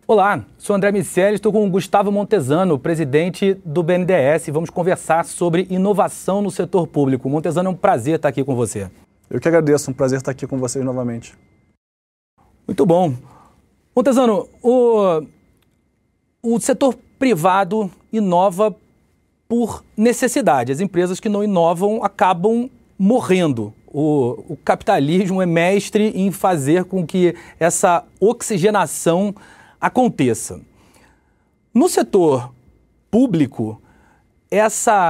Olá, sou André Miceli, estou com o Gustavo Montesano, presidente do BNDES. Vamos conversar sobre inovação no setor público. Montesano, é um prazer estar aqui com você. Eu que agradeço, um prazer estar aqui com vocês novamente. Muito bom. Montesano, o setor privado inova por necessidade. As empresas que não inovam acabam morrendo. O capitalismo é mestre em fazer com que essa oxigenação aconteça. No setor público,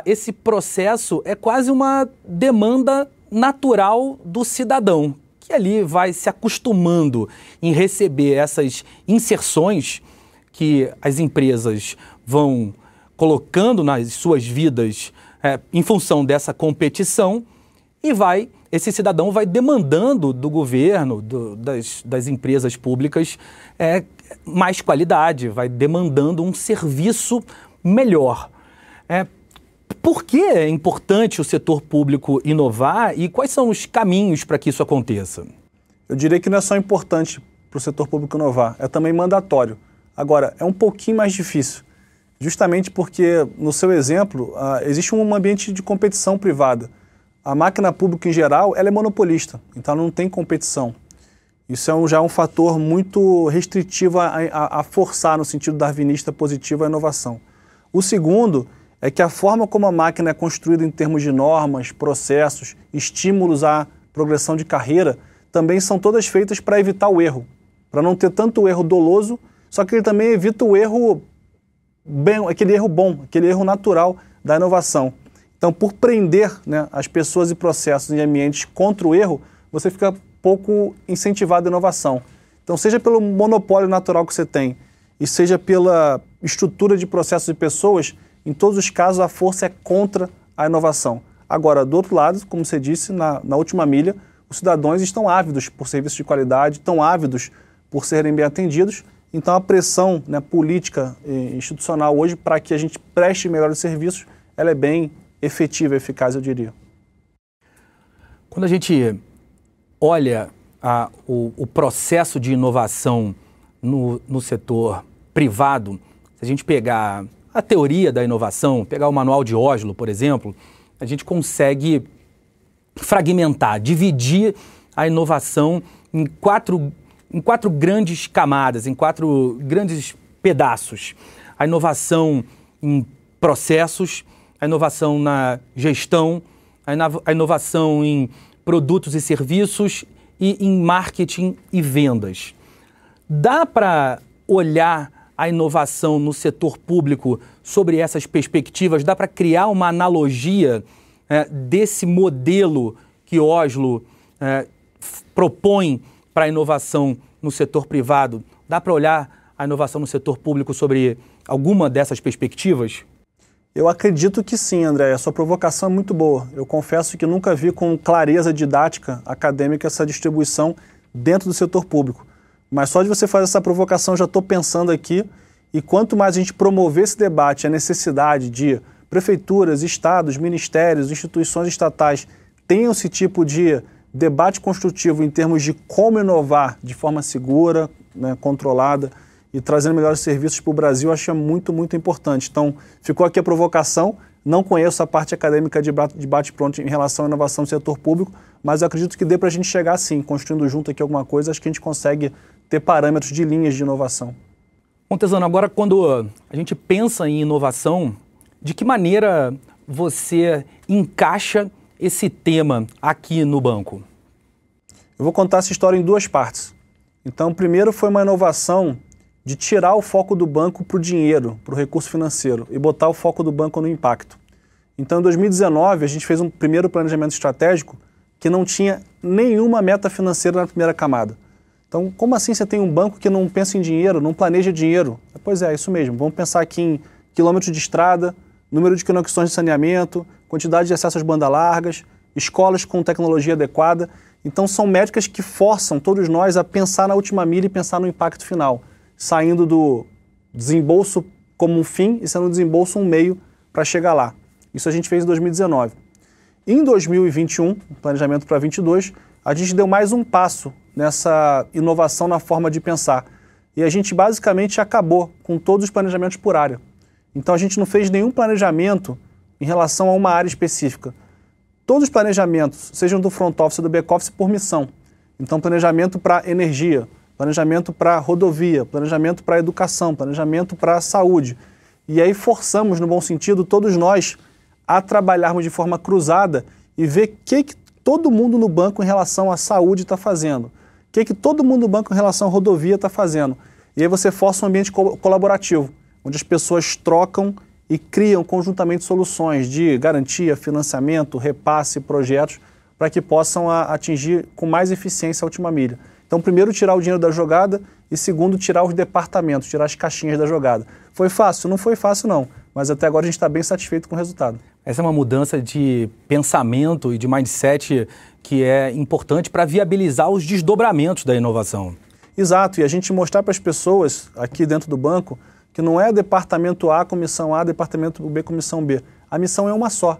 esse processo é quase uma demanda natural do cidadão, que ali vai se acostumando em receber essas inserções que as empresas vão colocando nas suas vidas em função dessa competição, e esse cidadão vai demandando do governo, das empresas públicas, mais qualidade, vai demandando um serviço melhor. Por que é importante o setor público inovar e quais são os caminhos para que isso aconteça? Eu diria que não é só importante para o setor público inovar, é também mandatório. Agora, é um pouquinho mais difícil, justamente porque, no seu exemplo, existe um ambiente de competição privada. A máquina pública, em geral, ela é monopolista, então ela não tem competição. Isso já é um fator muito restritivo a forçar, no sentido darwinista positivo, a inovação. O segundo é que a forma como a máquina é construída em termos de normas, processos, estímulos à progressão de carreira, também são todas feitas para evitar o erro, para não ter tanto erro doloso, só que ele também evita o erro aquele erro bom, aquele erro natural da inovação. Então, por prender, as pessoas e processos em ambientes contra o erro, você fica pouco incentivado à inovação. Então, seja pelo monopólio natural que você tem e seja pela estrutura de processos e pessoas, em todos os casos a força é contra a inovação. Agora, do outro lado, como você disse, na última milha, os cidadãos estão ávidos por serviços de qualidade, estão ávidos por serem bem atendidos. Então, a pressão política e institucional hoje para que a gente preste melhores serviços, ela é bem efetiva e eficaz, eu diria. Quando a gente olha o processo de inovação no setor privado, se a gente pegar a teoria da inovação, pegar o Manual de Oslo, por exemplo, a gente consegue fragmentar, dividir a inovação em quatro grandes camadas, em quatro grandes pedaços. A inovação em processos, a inovação na gestão, a inovação em produtos e serviços e em marketing e vendas. Dá para olhar a inovação no setor público sobre essas perspectivas? Dá para criar uma analogia desse modelo que Oslo propõe para a inovação no setor privado? Dá para olhar a inovação no setor público sobre alguma dessas perspectivas? Eu acredito que sim, André. A sua provocação é muito boa. Eu confesso que nunca vi com clareza didática acadêmica essa distribuição dentro do setor público. Mas só de você fazer essa provocação, já estou pensando aqui, e quanto mais a gente promover esse debate, a necessidade de prefeituras, estados, ministérios, instituições estatais tenham esse tipo de debate construtivo em termos de como inovar de forma segura, controlada, e trazendo melhores serviços para o Brasil, eu acho muito, muito importante. Então, ficou aqui a provocação. Não conheço a parte acadêmica de bate-pronto em relação à inovação no setor público, mas eu acredito que dê para a gente chegar sim, construindo junto aqui alguma coisa, acho que a gente consegue ter parâmetros de linhas de inovação. Montesano, agora quando a gente pensa em inovação, de que maneira você encaixa esse tema aqui no banco? Eu vou contar essa história em duas partes. Então, primeiro foi uma inovação de tirar o foco do banco para o dinheiro, para o recurso financeiro, e botar o foco do banco no impacto. Então, em 2019, a gente fez um primeiro planejamento estratégico que não tinha nenhuma meta financeira na primeira camada. Então, como assim você tem um banco que não pensa em dinheiro, não planeja dinheiro? Pois é, isso mesmo. Vamos pensar aqui em quilômetros de estrada, número de conexões de saneamento, quantidade de acesso às bandas largas, escolas com tecnologia adequada. Então, são métricas que forçam todos nós a pensar na última milha e pensar no impacto final, saindo do desembolso como um fim e sendo o desembolso um meio para chegar lá. Isso a gente fez em 2019. Em 2021, planejamento para 2022, a gente deu mais um passo nessa inovação na forma de pensar. e a gente basicamente acabou com todos os planejamentos por área. Então a gente não fez nenhum planejamento em relação a uma área específica. Todos os planejamentos, sejam do front office ou do back office, por missão. Então planejamento para energia, planejamento para rodovia, planejamento para educação, planejamento para saúde. E aí forçamos, no bom sentido, todos nós a trabalharmos de forma cruzada e ver o que todo mundo no banco em relação à saúde está fazendo. O que todo mundo no banco em relação à rodovia está fazendo. E aí você força um ambiente colaborativo, onde as pessoas trocam e criam conjuntamente soluções de garantia, financiamento, repasse, projetos, para que possam atingir com mais eficiência a última milha. Então, primeiro, tirar o dinheiro da jogada e, segundo, tirar os departamentos, tirar as caixinhas da jogada. Foi fácil? Não foi fácil, não. Mas até agora a gente está bem satisfeito com o resultado. Essa é uma mudança de pensamento e de mindset que é importante para viabilizar os desdobramentos da inovação. Exato, e a gente mostrar para as pessoas aqui dentro do banco que não é departamento A, comissão A, departamento B, comissão B. A missão é uma só.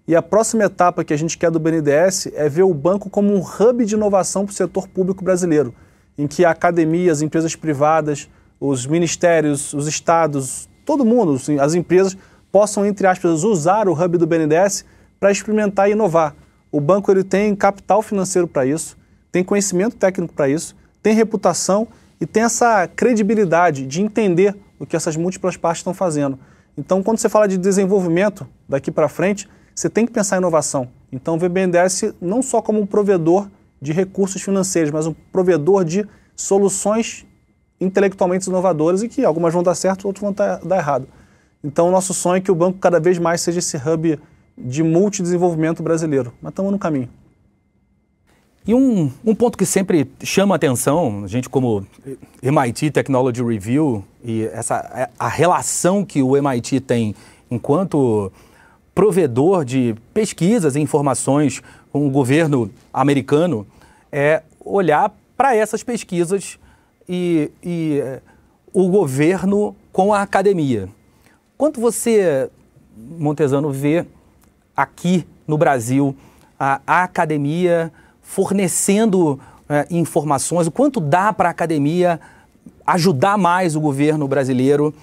E a próxima etapa que a gente quer do BNDES é ver o banco como um hub de inovação para o setor público brasileiro, em que a academia, as empresas privadas, os ministérios, os estados, todo mundo, as empresas, possam, entre aspas, usar o hub do BNDES para experimentar e inovar. O banco ele tem capital financeiro para isso, tem conhecimento técnico para isso, tem reputação e tem essa credibilidade de entender o que essas múltiplas partes estão fazendo. Então, quando você fala de desenvolvimento daqui para frente, você tem que pensar em inovação. Então, vê o BNDES não só como um provedor de recursos financeiros, mas um provedor de soluções intelectualmente inovadoras e que algumas vão dar certo, outras vão dar errado. Então, o nosso sonho é que o banco cada vez mais seja esse hub de multidesenvolvimento brasileiro. Mas estamos no caminho. E um ponto que sempre chama a atenção, a gente como MIT Technology Review, e a relação que o MIT tem enquanto provedor de pesquisas e informações com o governo americano, é olhar para essas pesquisas e o governo com a academia. Quanto você, Montesano, vê aqui no Brasil a academia fornecendo informações, o quanto dá para a academia ajudar mais o governo brasileiro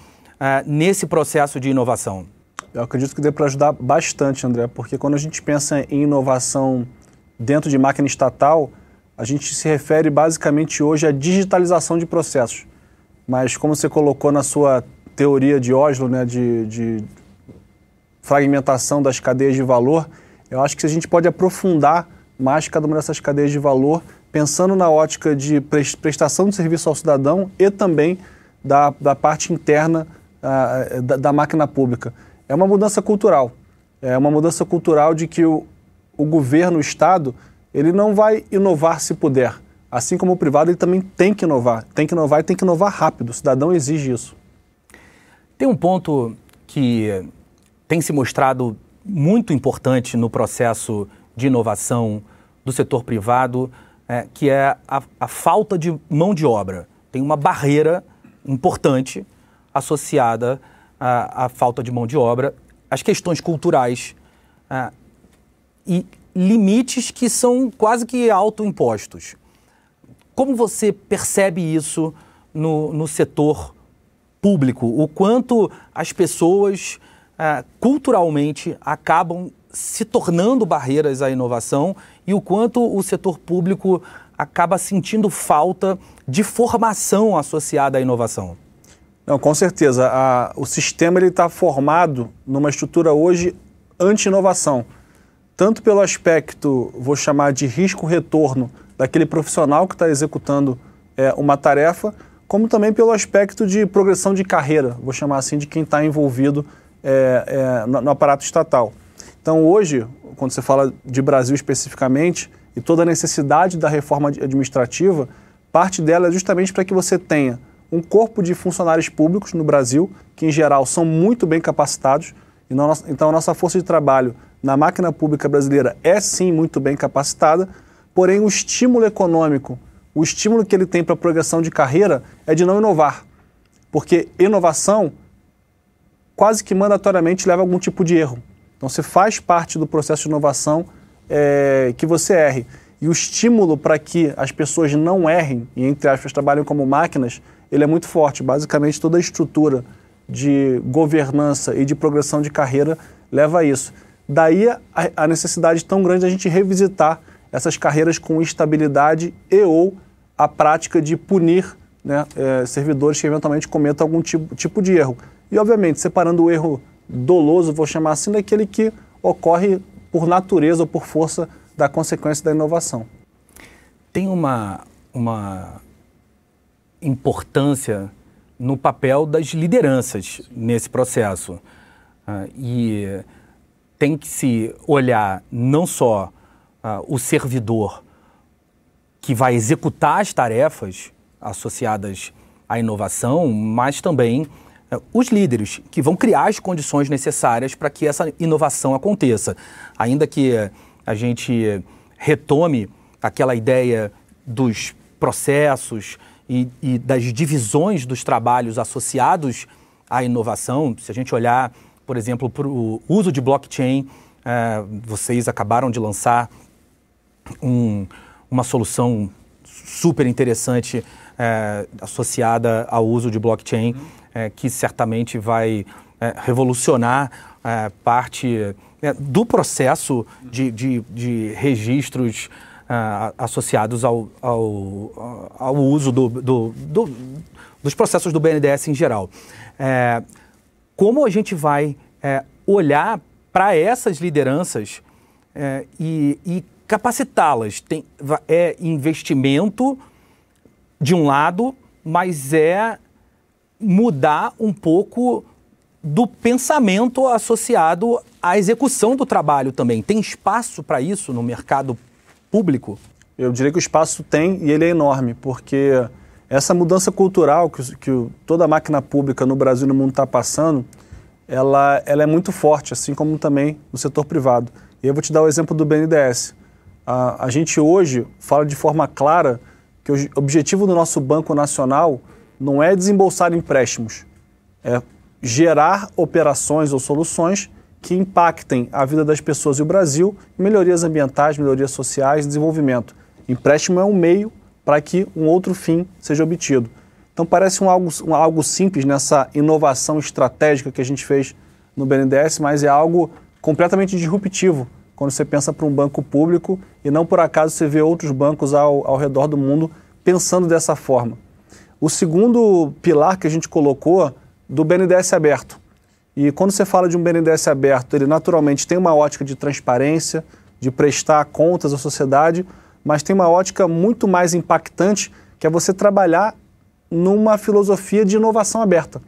nesse processo de inovação? Eu acredito que dê para ajudar bastante, André, porque quando a gente pensa em inovação dentro de máquina estatal, a gente se refere basicamente hoje à digitalização de processos. Mas como você colocou na sua teoria de Oslo, né, de fragmentação das cadeias de valor, eu acho que a gente pode aprofundar mais cada uma dessas cadeias de valor, pensando na ótica de prestação de serviço ao cidadão e também da parte interna da máquina pública. É uma mudança cultural. É uma mudança cultural de que o governo, o Estado, ele não vai inovar se puder. Assim como o privado, ele também tem que inovar. Tem que inovar e tem que inovar rápido. O cidadão exige isso. Tem um ponto que tem se mostrado muito importante no processo de inovação do setor privado, que é a falta de mão de obra. Tem uma barreira importante associada à falta de mão de obra, as questões culturais e limites que são quase que autoimpostos. Como você percebe isso no setor público? O quanto as pessoas culturalmente acabam se tornando barreiras à inovação e o quanto o setor público acaba sentindo falta de formação associada à inovação? Não, com certeza. O sistema está formado numa estrutura hoje anti-inovação. Tanto pelo aspecto, vou chamar de risco-retorno, daquele profissional que está executando uma tarefa, como também pelo aspecto de progressão de carreira, vou chamar assim, de quem está envolvido no aparato estatal. Então hoje, quando você fala de Brasil especificamente, e toda a necessidade da reforma administrativa, parte dela é justamente para que você tenha um corpo de funcionários públicos no Brasil, que em geral são muito bem capacitados, então a nossa força de trabalho na máquina pública brasileira é sim muito bem capacitada, porém o estímulo econômico, o estímulo que ele tem para a progressão de carreira é de não inovar, porque inovação quase que mandatoriamente leva a algum tipo de erro. Então você faz parte do processo de inovação que você erre. E o estímulo para que as pessoas não errem, e entre aspas trabalhem como máquinas, ele é muito forte. Basicamente, toda a estrutura de governança e de progressão de carreira leva a isso. Daí a necessidade tão grande de a gente revisitar essas carreiras com estabilidade e ou a prática de punir, né, servidores que eventualmente cometam algum tipo de erro. E, obviamente, separando o erro doloso, vou chamar assim, daquele que ocorre por natureza ou por força da consequência da inovação. Tem uma importância no papel das lideranças nesse processo. E tem que se olhar não só o servidor que vai executar as tarefas associadas à inovação, mas também os líderes que vão criar as condições necessárias para que essa inovação aconteça. Ainda que a gente retome aquela ideia dos processos e das divisões dos trabalhos associados à inovação, se a gente olhar, por exemplo, para o uso de blockchain, vocês acabaram de lançar uma solução super interessante associada ao uso de blockchain, que certamente vai revolucionar parte do processo de registros associados ao uso dos processos do BNDES em geral. Como a gente vai olhar para essas lideranças e capacitá-las? É investimento de um lado, mas é mudar um pouco do pensamento associado à execução do trabalho também. Tem espaço para isso no mercado público? Eu diria que o espaço tem e ele é enorme, porque essa mudança cultural que toda a máquina pública no Brasil e no mundo está passando, ela é muito forte, assim como também no setor privado. E eu vou te dar o exemplo do BNDES. A gente hoje fala de forma clara que o objetivo do nosso Banco Nacional não é desembolsar empréstimos, é gerar operações ou soluções que impactem a vida das pessoas e o Brasil, melhorias ambientais, melhorias sociais, desenvolvimento. Empréstimo é um meio para que um outro fim seja obtido. Então parece algo simples nessa inovação estratégica que a gente fez no BNDES, mas é algo completamente disruptivo quando você pensa para um banco público e não por acaso você vê outros bancos ao redor do mundo pensando dessa forma. O segundo pilar que a gente colocou do BNDES aberto. E quando você fala de um BNDES aberto, ele naturalmente tem uma ótica de transparência, de prestar contas à sociedade, mas tem uma ótica muito mais impactante, que é você trabalhar numa filosofia de inovação aberta.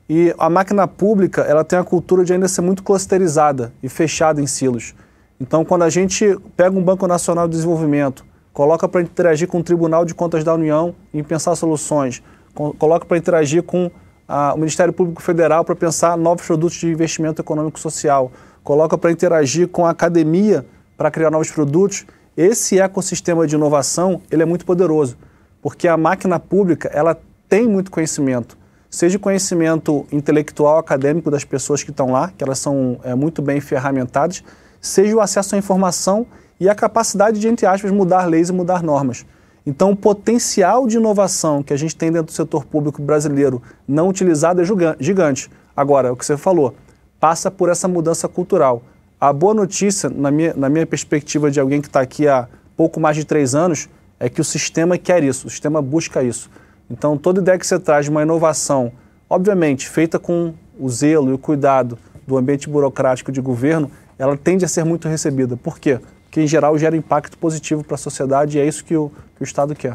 E a máquina pública, ela tem a cultura de ainda ser muito clusterizada e fechada em silos. Então, quando a gente pega um Banco Nacional de Desenvolvimento, coloca para interagir com o Tribunal de Contas da União em pensar soluções, coloca para interagir com o Ministério Público Federal para pensar novos produtos de investimento econômico e social, coloca para interagir com a academia para criar novos produtos, esse ecossistema de inovação, ele é muito poderoso, porque a máquina pública, ela tem muito conhecimento, seja conhecimento intelectual, acadêmico das pessoas que estão lá, que elas são muito bem ferramentadas, seja o acesso à informação e a capacidade de, entre aspas, mudar leis e mudar normas. Então, o potencial de inovação que a gente tem dentro do setor público brasileiro não utilizado é gigante. Agora, o que você falou, passa por essa mudança cultural. A boa notícia, na minha perspectiva de alguém que está aqui há pouco mais de 3 anos, é que o sistema quer isso, o sistema busca isso. Então, toda ideia que você traz de uma inovação, obviamente, feita com o zelo e o cuidado do ambiente burocrático de governo, ela tende a ser muito recebida. Por quê? Porque, em geral, gera impacto positivo para a sociedade e é isso que o Estado quer.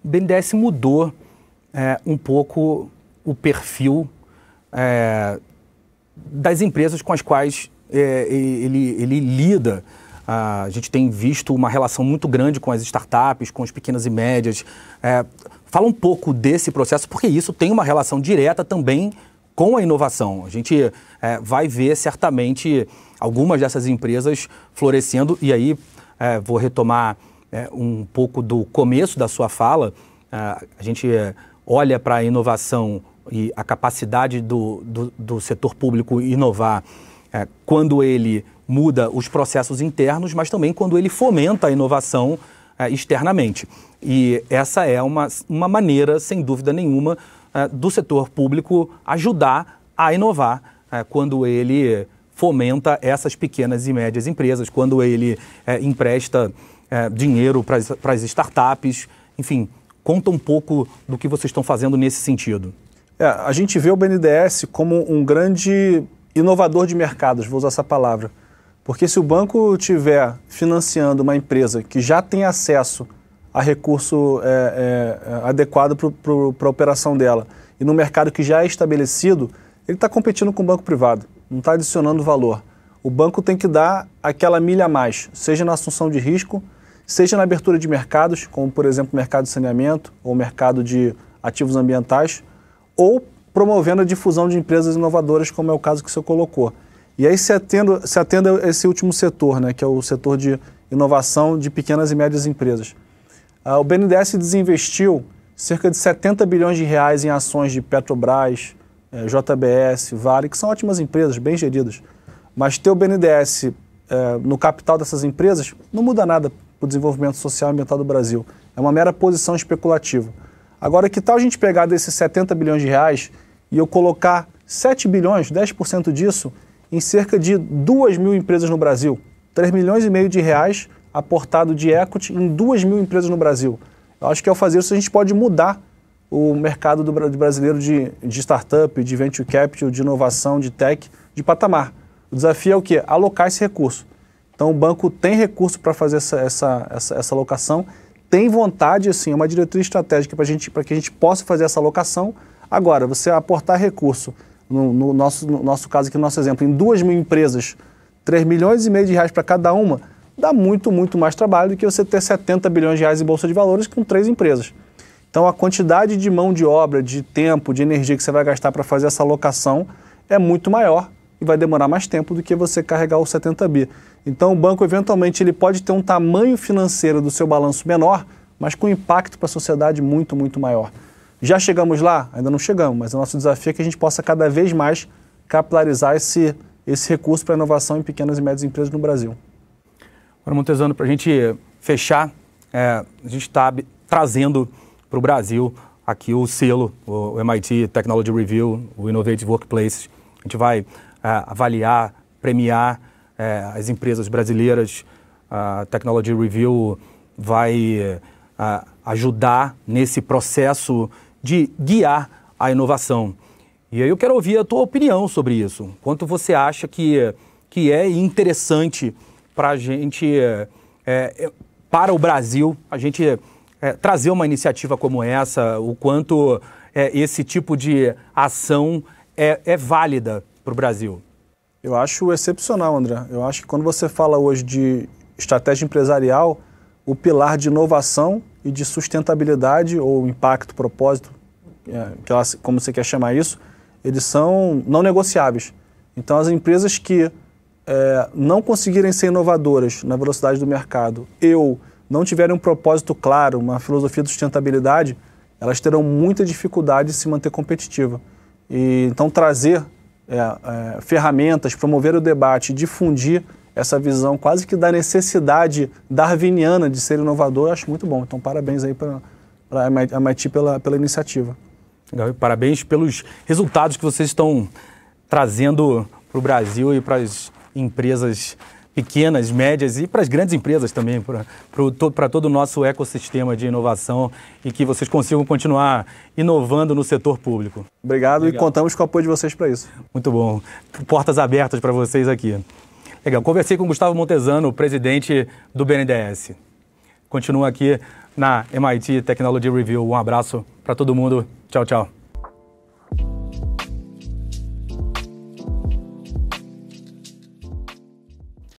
O BNDES mudou um pouco o perfil das empresas com as quais ele lida. A gente tem visto uma relação muito grande com as startups, com as pequenas e médias. Fala um pouco desse processo, porque isso tem uma relação direta também com a inovação. A gente vai ver certamente algumas dessas empresas florescendo, e aí vou retomar um pouco do começo da sua fala. A gente olha para a inovação e a capacidade do setor público inovar quando ele muda os processos internos, mas também quando ele fomenta a inovação externamente. E essa é uma maneira, sem dúvida nenhuma, do setor público ajudar a inovar quando ele fomenta essas pequenas e médias empresas, quando ele empresta dinheiro para as startups, enfim, conta um pouco do que vocês estão fazendo nesse sentido. A gente vê o BNDES como um grande inovador de mercados, vou usar essa palavra, porque se o banco estiver financiando uma empresa que já tem acesso a recurso adequado para a operação dela e no mercado que já é estabelecido, ele está competindo com o banco privado, não está adicionando valor. O banco tem que dar aquela milha a mais, seja na assunção de risco, seja na abertura de mercados, como por exemplo o mercado de saneamento ou o mercado de ativos ambientais, ou promovendo a difusão de empresas inovadoras, como é o caso que o senhor colocou. E aí se atenda a esse último setor, né, que é o setor de inovação de pequenas e médias empresas. O BNDES desinvestiu cerca de 70 bilhões de reais em ações de Petrobras, JBS, Vale, que são ótimas empresas, bem geridas. Mas ter o BNDES no capital dessas empresas não muda nada para o desenvolvimento social e ambiental do Brasil. É uma mera posição especulativa. Agora, que tal a gente pegar desses 70 bilhões de reais e eu colocar 7 bilhões, 10% disso, em cerca de 2 mil empresas no Brasil? 3 milhões e meio de reais aportado de equity em 2 mil empresas no Brasil. Eu acho que ao fazer isso a gente pode mudar o mercado do brasileiro de startup, de venture capital, de inovação, de tech, de patamar. O desafio é o quê? Alocar esse recurso. Então o banco tem recurso para fazer essa alocação, tem vontade, assim, é uma diretriz estratégica para que a gente possa fazer essa alocação. Agora, você aportar recurso, no nosso caso aqui, no nosso exemplo, em 2 mil empresas, 3 milhões e meio de reais para cada uma, dá muito, muito mais trabalho do que você ter 70 bilhões de reais em bolsa de valores com 3 empresas. Então a quantidade de mão de obra, de tempo, de energia que você vai gastar para fazer essa alocação é muito maior e vai demorar mais tempo do que você carregar os 70 bi. Então o banco, eventualmente, ele pode ter um tamanho financeiro do seu balanço menor, mas com impacto para a sociedade muito, muito maior. Já chegamos lá? Ainda não chegamos, mas o nosso desafio é que a gente possa cada vez mais capilarizar esse recurso para a inovação em pequenas e médias empresas no Brasil. Agora, Montezano, para a gente fechar, a gente está trazendo para o Brasil aqui o selo, o MIT Technology Review, o Innovative Workplace. A gente vai avaliar, premiar as empresas brasileiras. A Technology Review vai ajudar nesse processo de guiar a inovação. E aí eu quero ouvir a tua opinião sobre isso. Quanto você acha que é interessante para a gente, para o Brasil, a gente trazer uma iniciativa como essa, o quanto esse tipo de ação é válida para o Brasil? Eu acho excepcional, André. Eu acho que quando você fala hoje de estratégia empresarial, o pilar de inovação e de sustentabilidade, ou impacto, propósito, como você quer chamar isso, eles são não negociáveis. Então as empresas que não conseguirem ser inovadoras na velocidade do mercado ou não tiverem um propósito claro, uma filosofia de sustentabilidade, elas terão muita dificuldade de se manter competitiva. E então trazer ferramentas, promover o debate, difundir essa visão quase que da necessidade darwiniana de ser inovador, eu acho muito bom. Então parabéns aí para a MIT pela iniciativa. Legal, e parabéns pelos resultados que vocês estão trazendo para o Brasil e para as empresas pequenas, médias e para as grandes empresas também, para todo o nosso ecossistema de inovação e que vocês consigam continuar inovando no setor público. Obrigado. E contamos com o apoio de vocês para isso. Muito bom. Portas abertas para vocês aqui. Legal. Conversei com o Gustavo Montezano, presidente do BNDES. Continua aqui na MIT Technology Review. Um abraço para todo mundo. Tchau, tchau.